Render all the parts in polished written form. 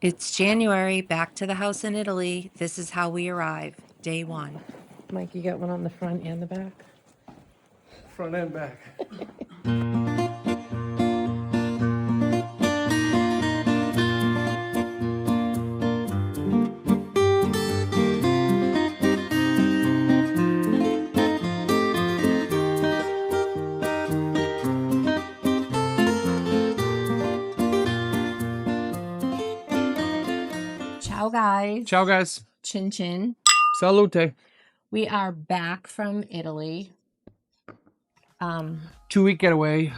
It's January, back to the house in Italy. This is how we arrive, day one. Mike, you got one on the front and the back? Front and back. Ciao, guys. Ciao, guys. Chin chin. Salute. We are back from Italy. 2-week getaway.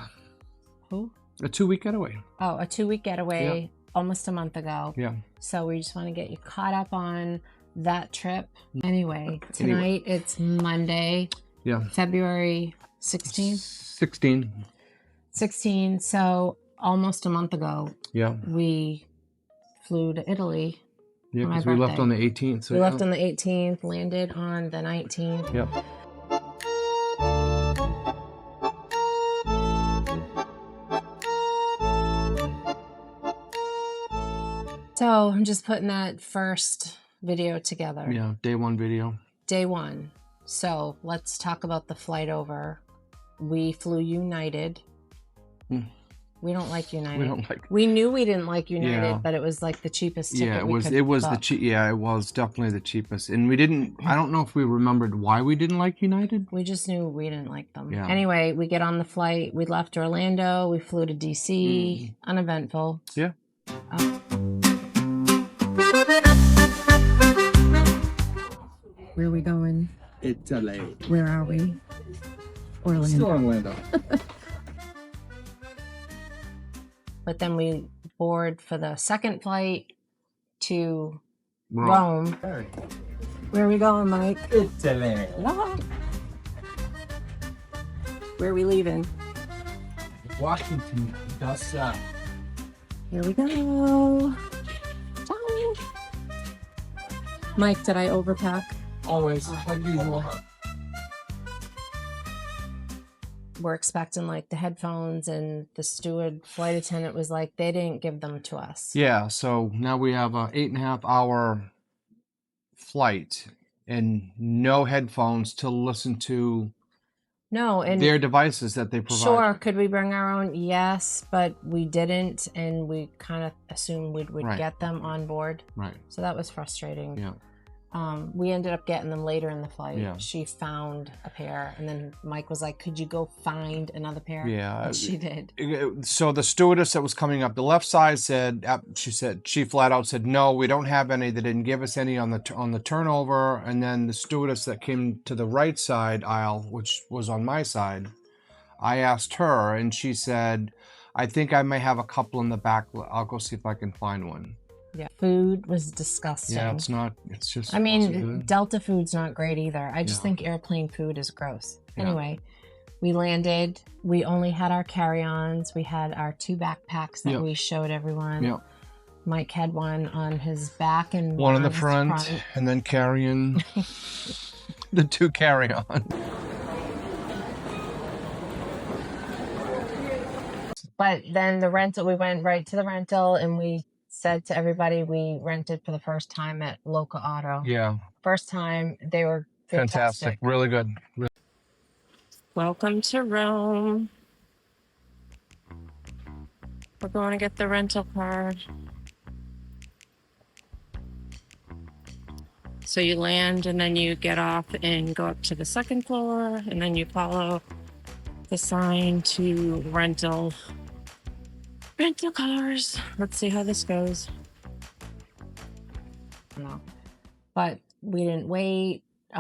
Who? A 2-week getaway. Oh, a 2-week getaway, Yeah. almost a month ago. Yeah. So we just want to get you caught up on that trip. Anyway, tonight it's Monday, Yeah. February 16th. 16. So almost a month ago, Yeah. we flew to Italy. Yeah, for my because we left birthday. on the 18th. So We left on the 18th, landed on the 19th. Yep. So I'm just putting that first video together. Yeah, day one video. Day one. So let's talk about the flight over. We flew United. We don't like United. We don't like. We knew we didn't like United, Yeah. but it was like the cheapest ticket. Yeah, it we was. could It was book. the cheap. Yeah, it was definitely the cheapest. And we didn't. I don't know if we remembered why we didn't like United. We just knew we didn't like them. Yeah. Anyway, we get on the flight. We left Orlando. We flew to DC. Uneventful. Yeah. Where are we going? Italy. Where are we? Orlando. Still Orlando. But then we board for the second flight to Wrong. Rome. Where are we going, Mike? Italy. La. Where are we leaving? Washington. Dasa. Here we go. Ciao. Mike, did I overpack? Always, like usual. We're expecting like the headphones, and the steward flight attendant was like, they didn't give them to us. Yeah. So now we have a 8.5-hour flight and no headphones to listen to No, and their devices that they provide. sure, could we bring our own? Yes, but we didn't, and we kind of assumed we would Right. get them on board. Right. So that was frustrating. Yeah. We ended up getting them later in the flight. Yeah. She found a pair, and then Mike was like, could you go find another pair? Yeah. And she did. So the stewardess that was coming up the left side said, she flat out said, no, we don't have any. They didn't give us any on the turnover. And then the stewardess that came to the right side aisle, which was on my side, I asked her, and she said, I think I may have a couple in the back. I'll go see if I can find one. Yeah. Food was disgusting. Yeah, it's just. I mean, wasn't good. Delta food's not great either. I just Yeah. think airplane food is gross. Yeah. Anyway, we landed. We only had our carry-ons. We had our 2 backpacks that Yep. we showed everyone. Yep. Mike had one on his back and One in the on his front, and then carrying the 2 carry-on. But then the rental, we went right to the rental, and we said to everybody we rented for the first time at Local Auto. Yeah, First time, they were fantastic, really good. Welcome to Rome. We're going to get the rental car. So you land, and then you get off and go up to the second floor, and then you follow the sign to rental cars. Let's see how this goes. No, but we didn't wait. They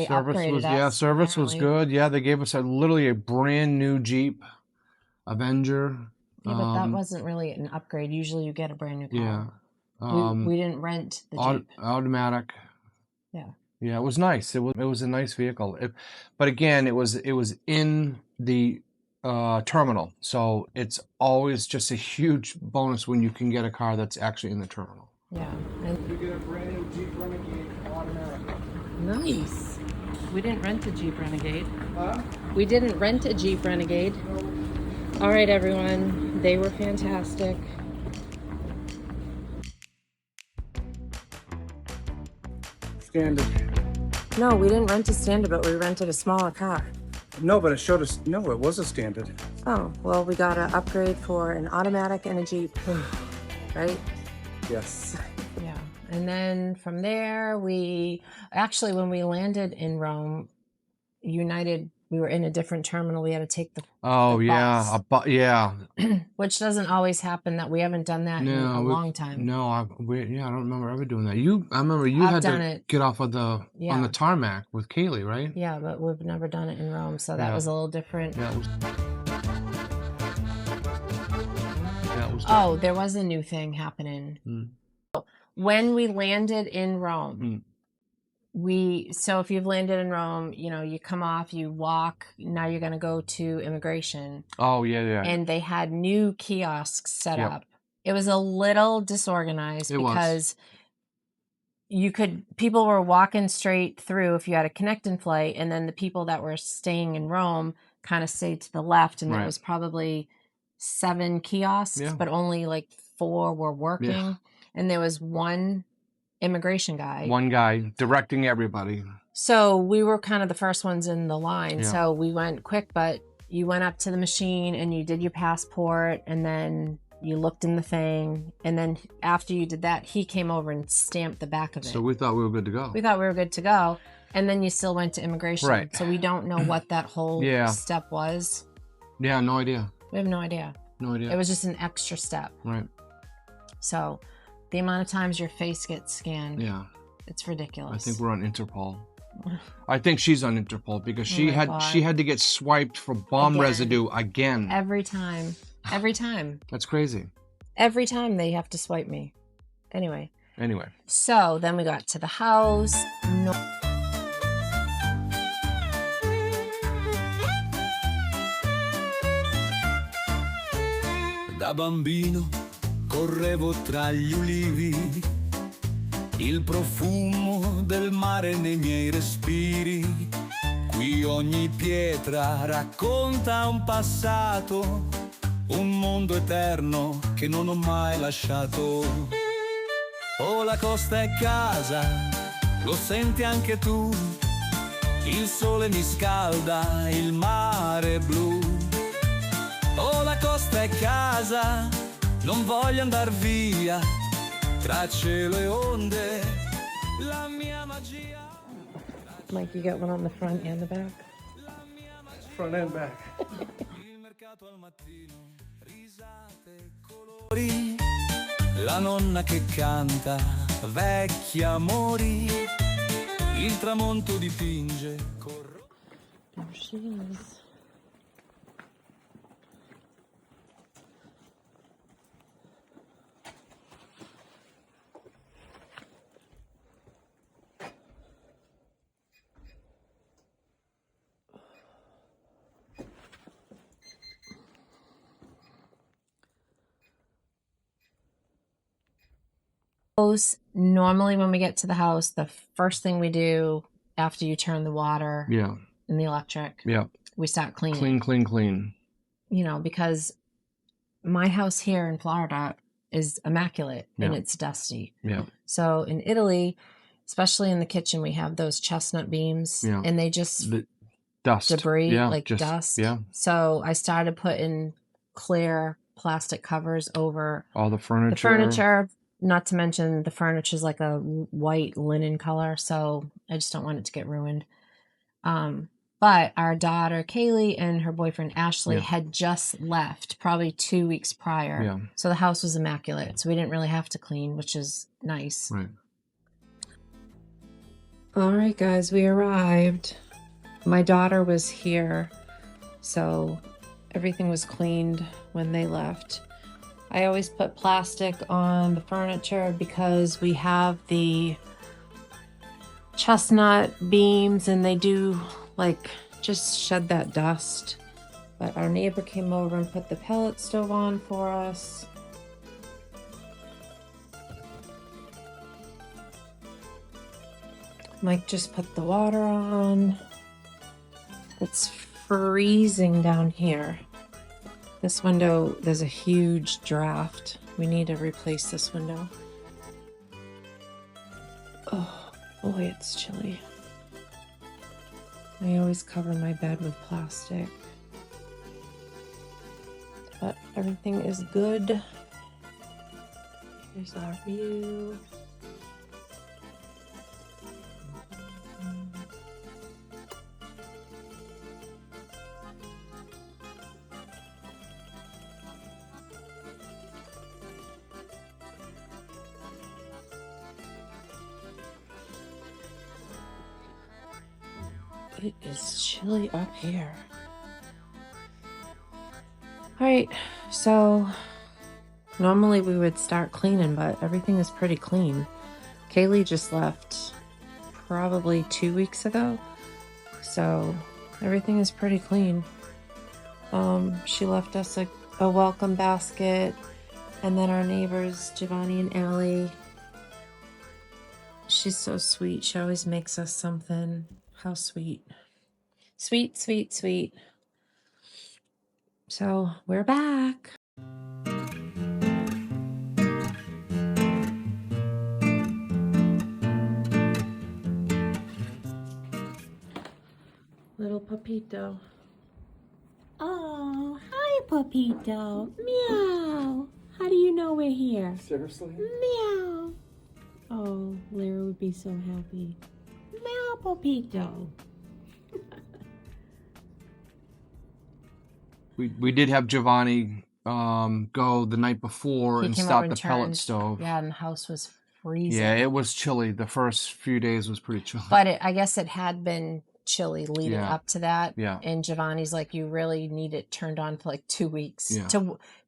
upgraded us. Yeah, service was apparently. good. Yeah, they gave us literally a brand new Jeep Avenger. Yeah, but that wasn't really an upgrade. Usually you get a brand new car. Yeah. We didn't rent the Jeep. Automatic. Yeah. Yeah, it was nice. It was a nice vehicle. But again, it was in the terminal, so it's always just a huge bonus when you can get a car that's actually in the terminal. Yeah. You get a brand new Jeep Renegade automatic. Nice. We didn't rent a Jeep Renegade. Huh? We didn't rent a Jeep Renegade. All right, everyone. They were fantastic. standard. No, we didn't rent a standard, but we rented a smaller car. No, but it showed us. No, it was a standard. Oh, well, we got an upgrade for an automatic and a Jeep, right? Yes. Yeah. And then from there, we actually, when we landed in Rome, United, we were in a different terminal. We had to take the Oh the yeah, bus. yeah. Which doesn't always happen. That we haven't done that in a long time. No, I don't remember ever doing that. I remember you I've had done to it. get off of the on Yeah. the tarmac with Kaylee, right? Yeah, but we've never done it in Rome, so that Yeah. was a little different. Yeah, it was. Oh, there was a new thing happening. When we landed in Rome, so if you've landed in Rome, you know, you come off, you walk, now you're going to go to immigration. Oh, yeah. And they had new kiosks set up. It was a little disorganized because people were walking straight through if you had a connecting flight, and then the people that were staying in Rome kind of stayed to the left, and there was probably 7 kiosks, but only like 4 were working. Yeah. And there was one immigration guy. One guy directing everybody. So we were kind of the first ones in the line. Yeah. So we went quick, but you went up to the machine and you did your passport, and then you looked in the thing. And then after you did that, he came over and stamped the back of it. So we thought we were good to go. We thought we were good to go. And then you still went to immigration. Right. So we don't know what that whole step was. Yeah, no idea. We have no idea. No idea. It was just an extra step. Right. So the amount of times your face gets scanned, it's ridiculous. I think we're on Interpol. I think she's on Interpol because she had to get swiped for bomb residue again. Every time. Every time. That's crazy. Every time they have to swipe me. Anyway. So then we got to the house. Da bambino correvo tra gli ulivi, il profumo del mare nei miei respiri. Qui ogni pietra racconta un passato, un mondo eterno che non ho mai lasciato. Oh, la costa è casa, lo senti anche tu, il sole mi scalda, il mare è blu. Oh, la costa è casa, non voglio andar via, tra cielo e onde, la mia magia. Mike, you got one on the front and the back? Front and back. Il mercato al mattino, risate e colori, la nonna che canta, vecchi amori, il tramonto dipinge. There she is. Normally when we get to the house, the first thing we do after you turn the water and the electric, we start cleaning. Clean. You know, because my house here in Florida is immaculate and it's dusty. So in Italy, especially in the kitchen, we have those chestnut beams and they just dust debris, dust. So I started putting clear plastic covers over all the furniture. Not to mention the furniture is like a white linen color, so I just don't want it to get ruined. But our daughter Kaylee and her boyfriend Ashley had just left probably 2 weeks prior. So the house was immaculate, so we didn't really have to clean, which is nice. Right. All right, guys, we arrived. My daughter was here, so everything was cleaned when they left. I always put plastic on the furniture because we have the chestnut beams and they do like just shed that dust. But our neighbor came over and put the pellet stove on for us. Mike just put the water on. It's freezing down here. This window, there's a huge draft. We need to replace this window. Oh, Boy, it's chilly. I always cover my bed with plastic. But everything is good. Here's our view. It is chilly up here. All right, so normally we would start cleaning, but everything is pretty clean. Kaylee just left probably 2 weeks ago, so everything is pretty clean. She left us a welcome basket, and then our neighbors, Giovanni and Allie. She's so sweet. She always makes us something. How sweet. Sweet, sweet, sweet. So we're back. Little Papito. Oh, hi, Papito. Meow. How do you know we're here? Seriously? Meow. Oh, Lyra would be so happy. Meow, Papito. We did have Giovanni go the night before He and came start over the and pellet turned. stove. Yeah, and the house was freezing. Yeah, it was chilly. The first few days was pretty chilly. But I guess it had been chilly leading Yeah. up to that. Yeah. And Giovanni's like, you really need it turned on for like 2 weeks. Yeah.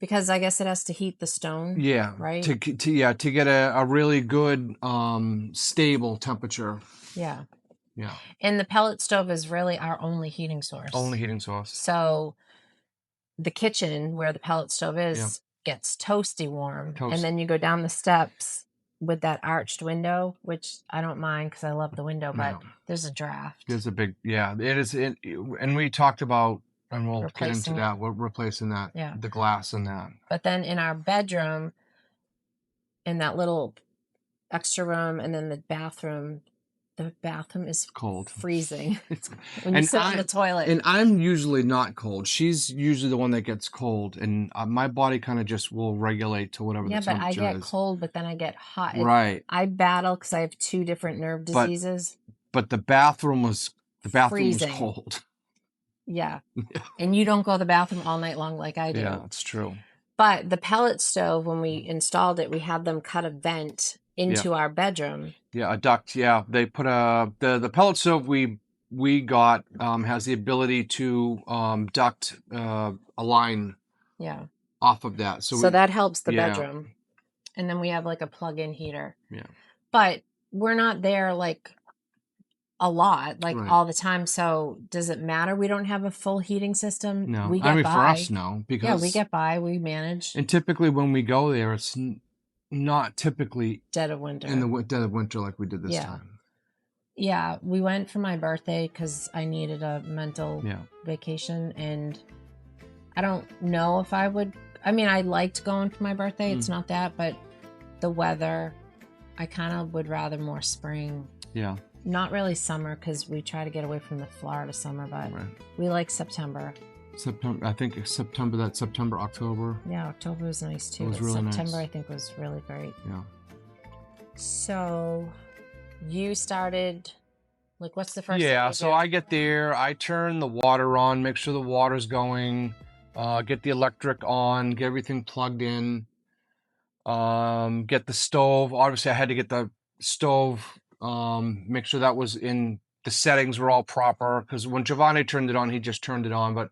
Because I guess it has to heat the stone. Yeah. Right? To get a really good stable temperature. Yeah. Yeah. And the pellet stove is really our only heating source. Only heating source. So the kitchen where the pellet stove is gets toasty warm. Toast. And then you go down the steps with that arched window, which I don't mind because I love the window, but there's a draft. There's a big, it is. And we talked about, and we'll get into that. We're replacing that, the glass in that. But then in our bedroom, in that little extra room, and then the bathroom is cold, freezing when you sit on the toilet. And I'm usually not cold. She's usually the one that gets cold, and my body kind of just will regulate to whatever the temperature is. Yeah, but I get cold, but then I get hot. Right. I battle because I have 2 different nerve diseases. But the bathroom was freezing. Was cold. Yeah. And you don't go to the bathroom all night long like I do. Yeah, that's true. But the pellet stove, when we installed it, we had them cut a vent into our bedroom. Yeah, a duct. Yeah, they put the pellet stove we got has the ability to duct a line. Yeah. Off of that, so that helps the bedroom, and then we have like a plug-in heater. Yeah. But we're not there like a lot, like all the time. So does it matter? We don't have a full heating system. No, we get by. For us, no, because we get by. We manage. And typically, when we go there, it's not typically dead of winter. In the dead of winter, like we did this time. Yeah, we went for my birthday because I needed a mental vacation, and I don't know if I would. I mean, I liked going for my birthday. It's not that, but the weather, I kind of would rather more spring. Yeah. Not really summer because we try to get away from the Florida summer, but we like September. I think September, October. Yeah, October was nice too. It was really September, nice. I think, was really great. Yeah. So you started, like, what's the first thing Yeah, you so do? I get there, I turn the water on, make sure the water's going, get the electric on, get everything plugged in, get the stove. Obviously, I had to get the stove, make sure that was in the settings were all proper, because when Giovanni turned it on, he just turned it on. But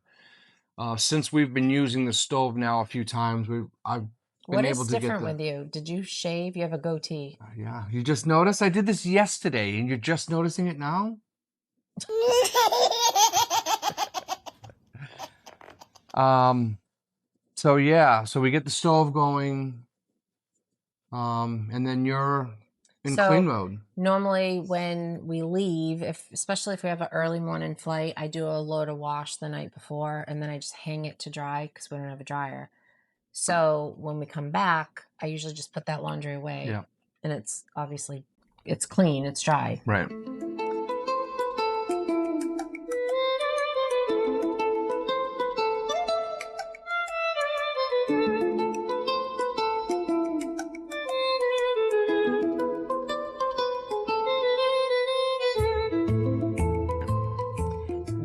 since we've been using the stove now a few times, I've been able to get different with you? Did you shave? You have a goatee. Yeah, you just noticed? I did this yesterday, and you're just noticing it now? So we get the stove going, and then you're in clean mode. Normally when we leave, especially if we have an early morning flight, I do a load of wash the night before, and then I just hang it to dry because we don't have a dryer. So when we come back, I usually just put that laundry away. Yeah. And it's obviously it's clean, it's dry. Right.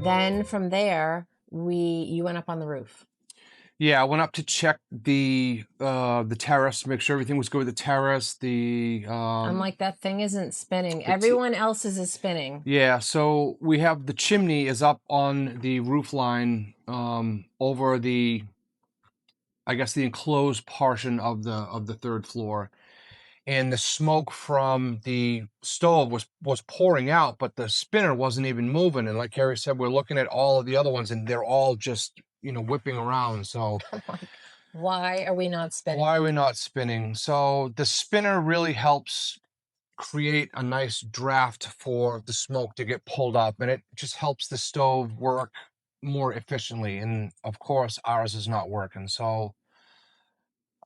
Then from there, you went up on the roof. Yeah, I went up to check the terrace, make sure everything was good with the terrace. I'm like, that thing isn't spinning. Everyone else's is spinning. Yeah, so we have the chimney is up on the roof line over the, I guess, the enclosed portion of the third floor. And the smoke from the stove was pouring out, but the spinner wasn't even moving. And like Carrie said, we're looking at all of the other ones, and they're all just, whipping around. So I'm like, why are we not spinning? why are we not spinning? So the spinner really helps create a nice draft for the smoke to get pulled up, and it just helps the stove work more efficiently. And of course, ours is not working. So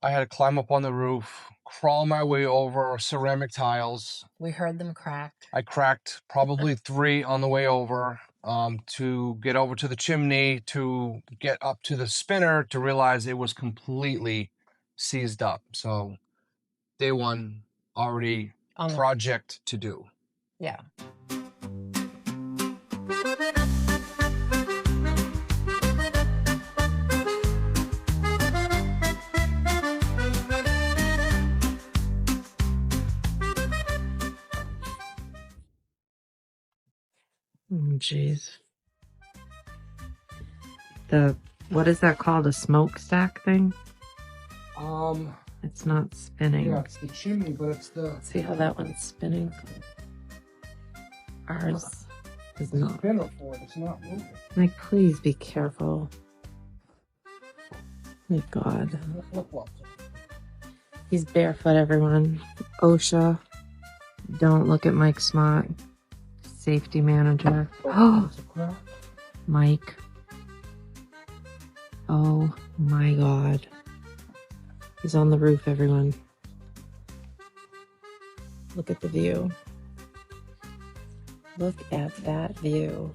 I had to climb up on the roof, crawl my way over ceramic tiles. We heard them crack. I cracked probably 3 on the way over to get over to the chimney, to get up to the spinner, to realize it was completely seized up. So day 1 already project to do. Yeah. Oh, jeez. What is that called? A smokestack thing? It's not spinning. Yeah, it's the chimney, but it's the... See how that one's spinning? Ours is not. spinner for it. It's not moving. Like, please be careful. My God. He's barefoot, everyone. OSHA. Don't look at Mike Smott. Safety manager. Oh, Mike. Oh my God. He's on the roof, everyone. Look at the view. Look at that view.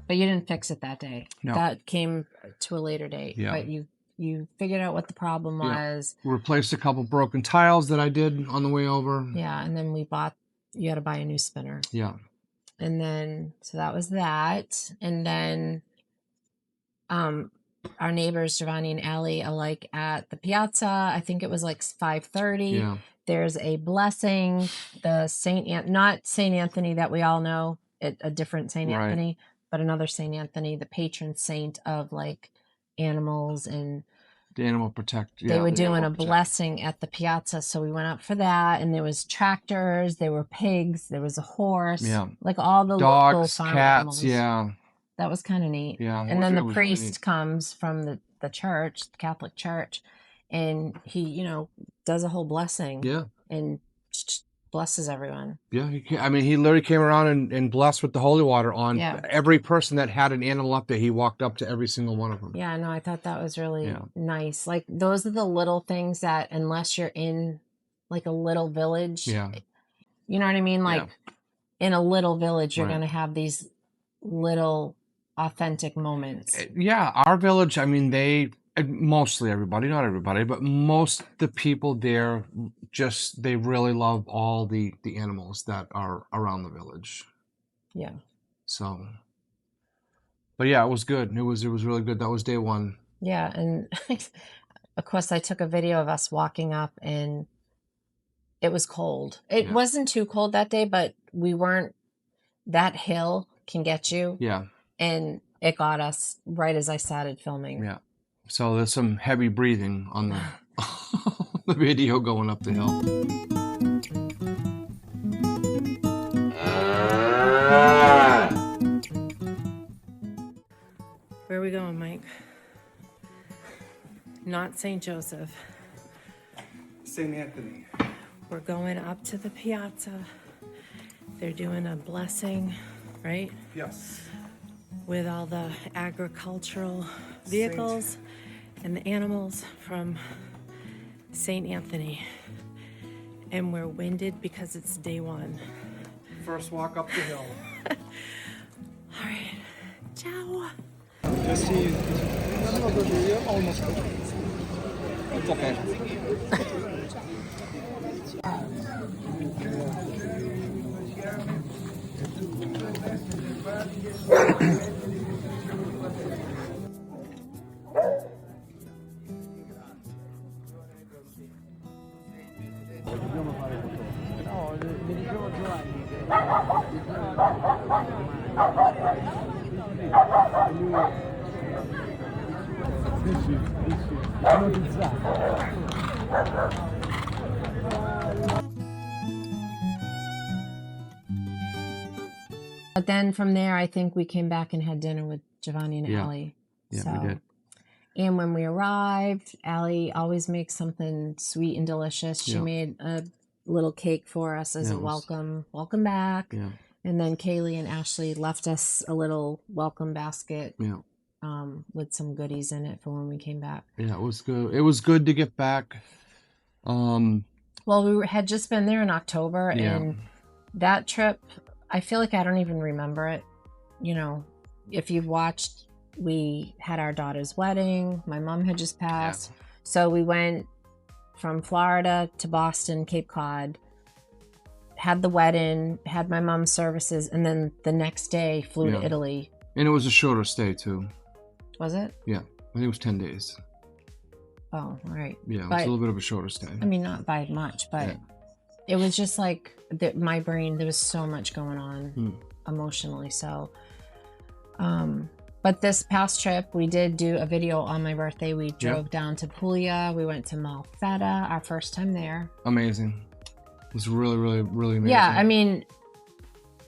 But you didn't fix it that day. No. That came to a later date. Yeah. But you figured out what the problem was. Replaced a couple broken tiles that I did on the way over. Yeah, and then you had to buy a new spinner. Yeah. And then, so that was that. And then our neighbors, Giovanni and Allie, are like at the piazza. I think it was like 5:30. Yeah. There's a blessing. The not St. Anthony that we all know, a different St. Right. Anthony, but another St. Anthony, the patron saint of like animals and The animal protect. they were doing a animal protect. blessing at the piazza. So we went up for that, and there was tractors, there were pigs, there was a horse, Yeah. like all the Dogs, local farm cats, animals. yeah. That was kind of neat. Yeah. And then It the was really priest neat. comes from the church, the Catholic Church, and he, does a whole blessing. Yeah. And blesses everyone. Yeah, he literally came around and blessed with the holy water on Yeah. every person that had an animal up there. He walked up to every single one of them. Yeah, no, I thought that was really Yeah. nice. Like, those are the little things that, unless you're in like a little village, Yeah. you know what I mean? Like, in a little village, you're Right. going to have these little authentic moments. Yeah, our village, they mostly everybody, not everybody, but most the people there they really love all the animals that are around the village. Yeah. So, but yeah, it was good. It was really good. That was day 1. Yeah, and of course I took a video of us walking up, and it was cold. It wasn't too cold that day, but that hill can get you. Yeah. And it got us right as I started filming. Yeah. So there's some heavy breathing on the the video going up the hill. Where are we going, Mike? Not St. Joseph. St. Anthony. We're going up to the piazza. They're doing a blessing, right? Yes. With all the agricultural vehicles and the animals from St. Anthony. And we're winded because it's day one. First walk up the hill. All right, ciao. Just see, almost. It's okay. But then from there, I think we came back and had dinner with Giovanni and Yeah. Allie. Yeah, we did. And when we arrived, Allie always makes something sweet and delicious. She Yeah. made a little cake for us as Yeah, a it was- welcome back. Yeah. And then Kaylee and Ashley left us a little welcome basket Yeah. with some goodies in it for when we came back. Yeah, it was good. It was good to get back. Well, had just been there in October, Yeah. and that trip, I feel like I don't even remember it. You know, if you've watched, we had our daughter's wedding. My mom had just passed. So we went from Florida to Boston, Cape Cod, had the wedding, had my mom's services, and then the next day flew Yeah. to Italy. And it was a shorter stay too. Was it? Yeah, I think it was 10 days. Oh, all right. Yeah, it was But- a little bit of a shorter stay. I mean, not by much, but Yeah. it was just like my brain, there was so much going on Hmm. emotionally. So, but this past trip, we did do a video on my birthday. We drove down to Puglia. We went to Molfetta, our first time there. Amazing. It was really, really, really amazing. Yeah, I mean,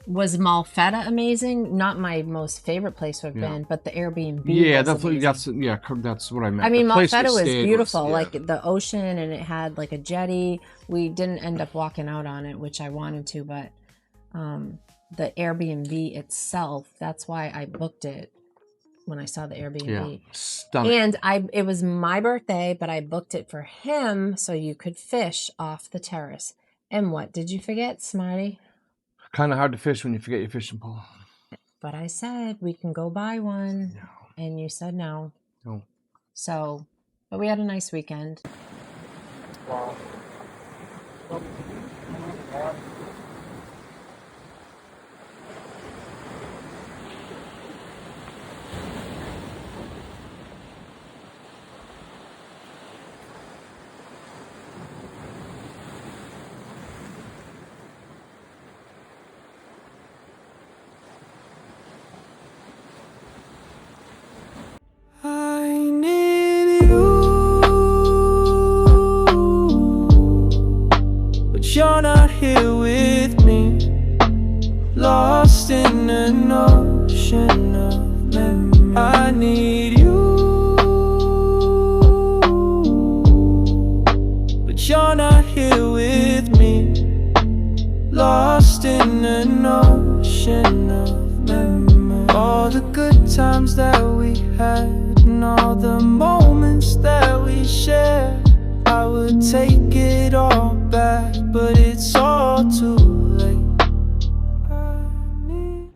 was Molfetta amazing? Not my most favorite place we've Yeah. been, but the Airbnb. Yeah, was amazing. that's what I meant. I mean, The place we Molfetta was stayed beautiful, yeah. like the ocean, and it had like a jetty. We didn't end up walking out on it, which I wanted to, but the Airbnb itself, that's why I booked it when I saw the Airbnb. Yeah, stunning. And it was my birthday, but I booked it for him so you could fish off the terrace. And what did you forget, Smarty? Kind of hard to fish when you forget your fishing pole. But I said we can go buy one, No. and you said no. No. So, but we had a nice weekend. I need you, but you're not here with me. Lost in an ocean of memory. I need you, but you're not here with me. Lost in an ocean of memory. All the good times that we had and all the moments that we shared, I would take it all back, but it's all too late. I need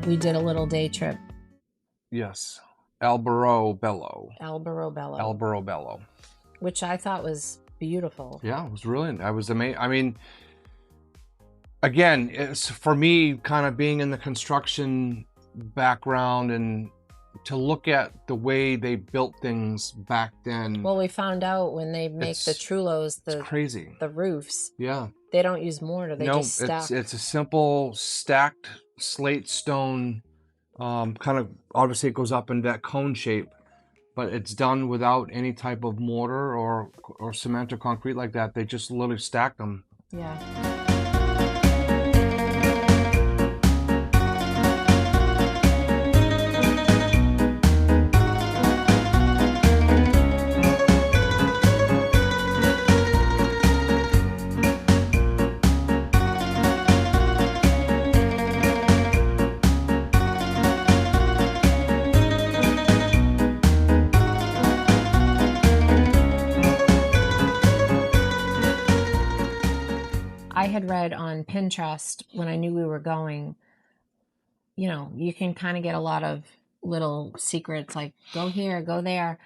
We did a little day trip, Yes. Alberobello. Alberobello, which I thought was beautiful. Yeah, it was really. I was amazed. I mean, again, it's for me kind of being in the construction background and to look at the way they built things back then. Well, we found out when they make the It's- Trulos, it's crazy. the roofs, Yeah. they don't use mortar. They No, just stack. it's a simple stacked slate stone. Kind of obviously it goes up in that cone shape, but it's done without any type of mortar or cement or concrete like that. They just literally stack them. Yeah. I had read on Pinterest when I knew we were going, you know, you can kind of get a lot of little secrets like go here, go there.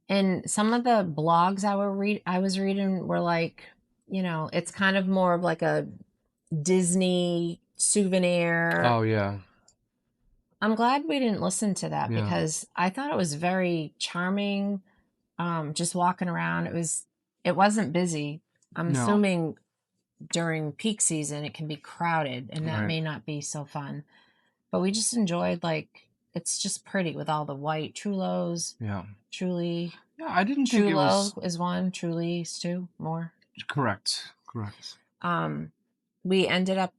And some of the blogs I was reading were like, you know, it's kind of more of like a Disney souvenir. Oh yeah. I'm glad we didn't listen to that Yeah. because I thought it was very charming. Just walking around, it wasn't busy. I'm No. assuming during peak season it can be crowded and that Right. may not be so fun. But we just enjoyed, like, it's just pretty with all the white Trulos. Yeah. Truly. Yeah, I didn't think it was Trulo is one, Truly's two more. correct. We ended up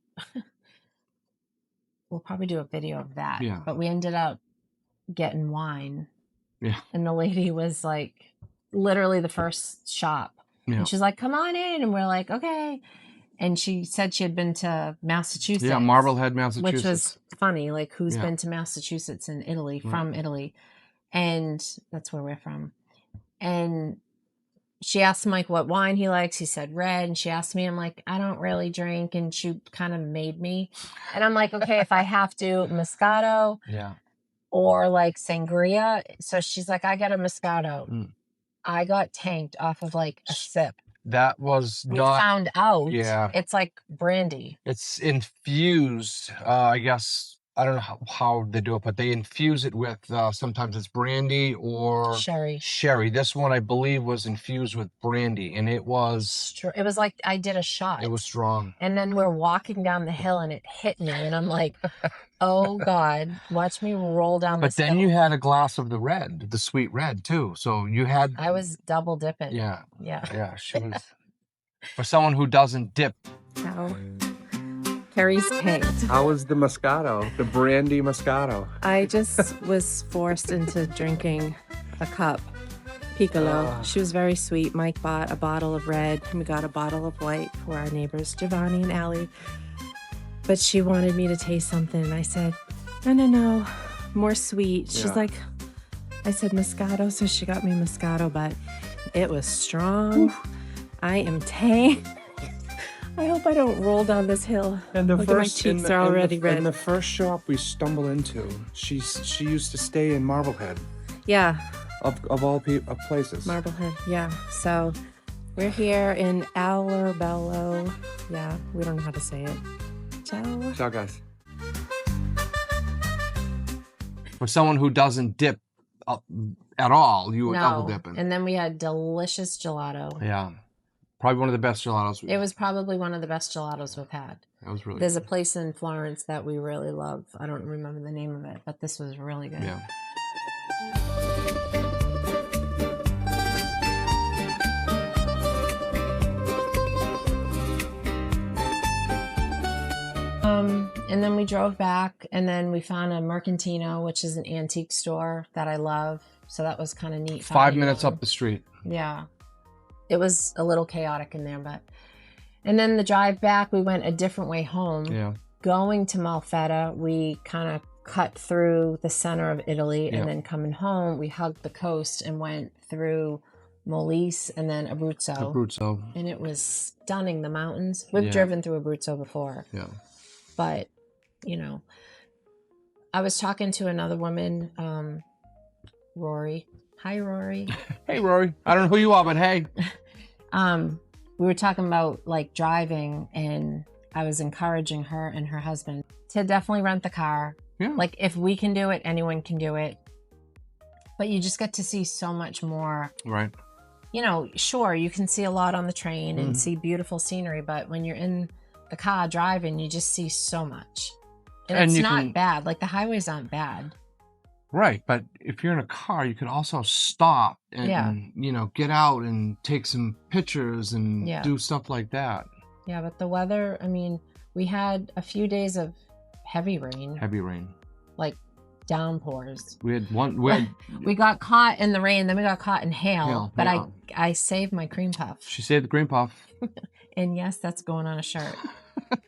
we'll probably do a video of that. Yeah. But we ended up getting wine. Yeah. And the lady was like literally the first shop. Yeah. And she's like, come on in. And we're like, okay. And she said she had been to Massachusetts. Yeah, Marblehead, Massachusetts. Which was funny. Like, who's Yeah. been to Massachusetts in Italy, Right. from Italy? And that's where we're from. And she asked Mike what wine he likes. He said red. And she asked me, I'm like, I don't really drink. And she kind of made me. And I'm like, okay, if I have to, Moscato Yeah. or like sangria. So she's like, I got a Moscato. Mm. I got tanked off of like a sip. That was We not. found out Yeah. it's like brandy. It's infused. I guess I don't know how they do it, but they infuse it with sometimes it's brandy or Sherry. Sherry. This one I believe was infused with brandy, and it was It was like I did a shot. it was strong. And then we're walking down the hill and it hit me. And I'm like, oh God, watch me roll down But this then hill. you had a glass of the red, the sweet red too. So you had I was double dipping. yeah, Yeah. yeah. She was for someone who doesn't dip. How Carrie's tanked. How was the Moscato? The brandy Moscato? I just was forced into drinking a cup. Piccolo. She was very sweet. Mike bought a bottle of red, and we got a bottle of white for our neighbors, Giovanni and Allie. But she wanted me to taste something, and I said, no, more sweet. She's Yeah. like, I said Moscato, so she got me Moscato, but it was strong. Oof. I am tanked. I hope I don't roll down this hill. And the Look at my first cheeks are already red. In the first shop we stumble into, she used to stay in Marblehead, Yeah, of all places. Marblehead. Yeah. So we're here in Alberobello. Yeah, we don't know how to say it. Ciao. Ciao, guys. For someone who doesn't dip at all, you were double No. dipping. And then we had delicious gelato. Yeah, probably one of the best gelatos. It was probably one of the best gelatos we've had. That was really. There's a good. place in Florence that we really love. I don't remember the name of it, but this was really good. Yeah. And then we drove back, and then we found a Mercantino, which is an antique store that I love. So that was kind of neat. 5 minutes up the street. Yeah. It was a little chaotic in there, but. And then the drive back, we went a different way home. Yeah. Going to Molfetta, we kind of cut through the center of Italy, Yeah. and then coming home, we hugged the coast and went through Molise and then Abruzzo. Abruzzo. And it was stunning, the mountains. We've Yeah. driven through Abruzzo before, Yeah. but, you know, I was talking to another woman, Rory. Hi, Rory. Hey, Rory. I don't know who you are, but hey. We were talking about like driving, and I was encouraging her and her husband to definitely rent the car. Yeah. Like, if we can do it, anyone can do it. But you just get to see so much more. Right. You know, sure, you can see a lot on the train and see beautiful scenery, but when you're in the car driving, you just see so much. And it's not bad. Like, the highways aren't bad. Right, but if you're in a car, you can also stop and you know, get out and take some pictures and do stuff like that. Yeah, but the weather, I mean, we had a few days of heavy rain. Heavy rain. Like downpours. We had one. We got caught in the rain, then we got caught in hail. But I saved my cream puff. She saved the cream puff. And yes, that's going on a shirt.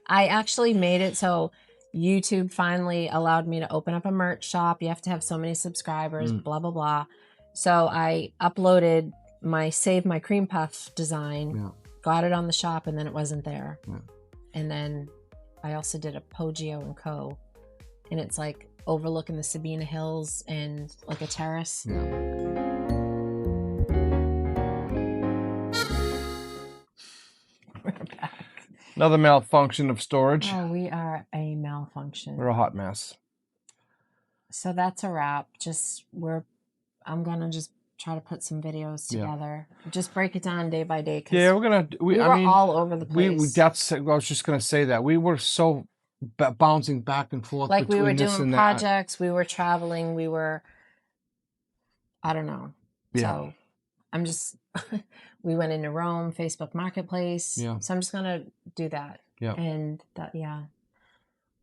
I actually made it so YouTube finally allowed me to open up a merch shop. You have to have so many subscribers, blah, blah, blah. So I uploaded my Save My Cream Puff design, got it on the shop, and then it wasn't there. Yeah. And then I also did a Poggio & Co. And it's like overlooking the Sabina Hills and like a terrace. Yeah. We're back. Another malfunction of storage. Oh, we are a malfunction. We're a hot mess. So that's a wrap. I'm gonna just try to put some videos together. Just break it down day by day. Yeah, we're gonna. We were all over the place. I was just gonna say that we were so bouncing back and forth. Like, we were doing projects. We were traveling. We were. I don't know. Yeah. So I'm just. We went into Rome, Facebook Marketplace. Yeah. So I'm just gonna do that. Yeah. And that,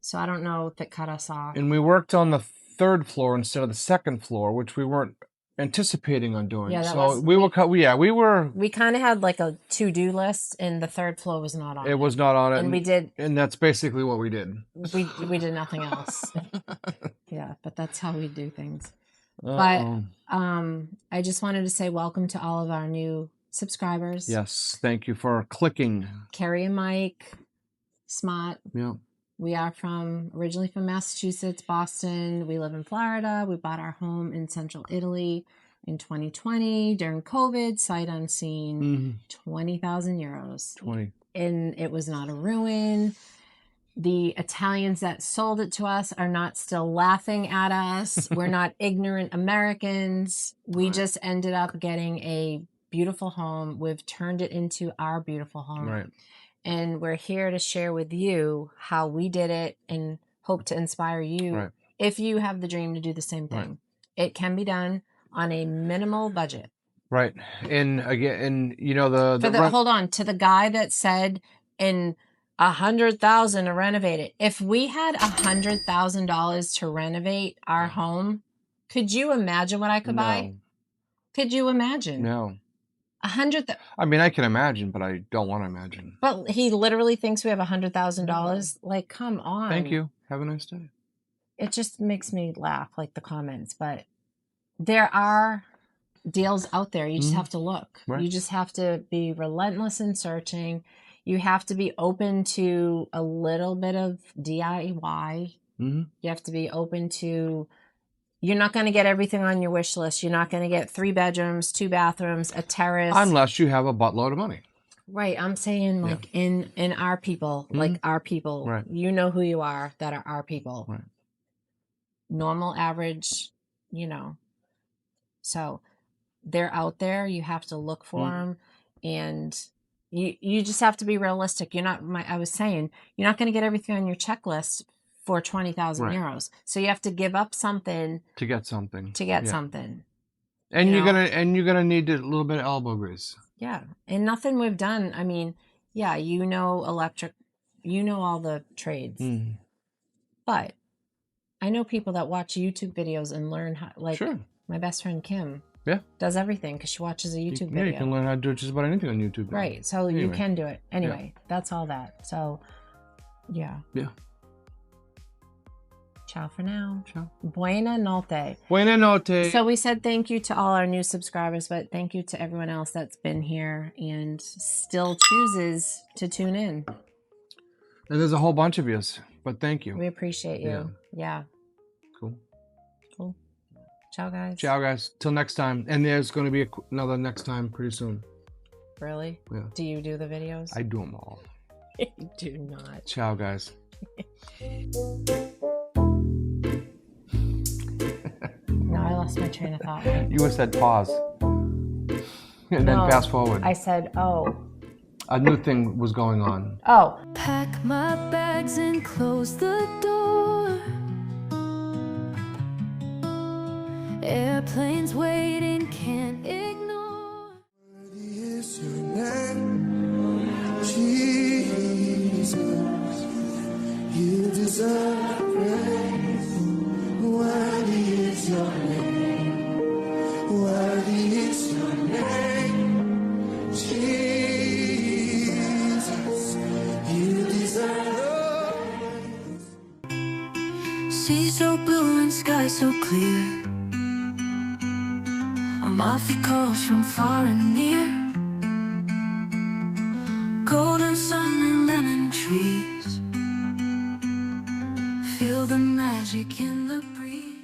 So I don't know if it cut us off. And we worked on the 3rd floor instead of the 2nd floor, which we weren't anticipating on doing. Yeah, we kind of had like a to-do list, and the 3rd floor was not on it. It was not on it. And we did. And that's basically what we did. We did nothing else. Yeah, but that's how we do things. But I just wanted to say welcome to all of our new subscribers. Yes, thank you for clicking. Carrie and Mike, Smart. Yeah. We are originally from Massachusetts, Boston. We live in Florida. We bought our home in central Italy in 2020 during COVID, sight unseen, 20,000 euros. 20. And it was not a ruin. The Italians that sold it to us are not still laughing at us. We're not ignorant Americans. We just ended up getting a beautiful home. We've turned it into our beautiful home. Right. And we're here to share with you how we did it and hope to inspire you if you have the dream to do the same thing. Right. It can be done on a minimal budget. Right. And again, you know, hold on, to the guy that said in $100,000 to renovate it. If we had $100,000 to renovate our home, could you imagine what I could buy? Could you imagine? No. I mean, I can imagine, but I don't want to imagine. But he literally thinks we have $100,000. Like, come on. Thank you. Have a nice day. It just makes me laugh, like the comments. But there are deals out there. You just have to look. Right. You just have to be relentless in searching. You have to be open to a little bit of DIY. You have to be open to. You're not going to get everything on your wish list. You're not going to get 3 bedrooms, 2 bathrooms, a terrace. Unless you have a buttload of money. Right. I'm saying like in our people, like our people, right. You know who you are that are our people. Right. Normal, average, you know. So they're out there. You have to look for them. And you just have to be realistic. I was saying, you're not going to get everything on your checklist for 20,000 euros. So you have to give up something to get something. Something. And you're gonna need a little bit of elbow grease. Yeah. And nothing we've done. I mean, yeah, electric, all the trades. But I know people that watch YouTube videos and learn how, like my best friend Kim. Yeah. Does everything because she watches a YouTube video. Yeah, you can learn how to do just about anything on YouTube. Right. So you can do it. Anyway, that's all that. So yeah. Yeah. Ciao for now. Ciao. Buena notte. Buena notte. So we said thank you to all our new subscribers, but thank you to everyone else that's been here and still chooses to tune in. And there's a whole bunch of yous, but thank you. We appreciate you. Yeah. Cool. Ciao, guys. Ciao, guys. Till next time. And there's going to be another next time pretty soon. Really? Yeah. Do you do the videos? I do them all. Do not. Ciao, guys. No, I lost my train of thought. You would have said pause. And then No, fast forward. I said, oh. A new thing was going on. Oh. Pack my bags and close the door. Airplanes waiting, can't ignore. Worthy is your name, Jesus. You deserve praise. Worthy is your name. Worthy is your name, Jesus. You deserve praise. Sea so blue and sky so clear. I'm off your calls from far and near. Golden sun and lemon trees. Feel the magic in the breeze.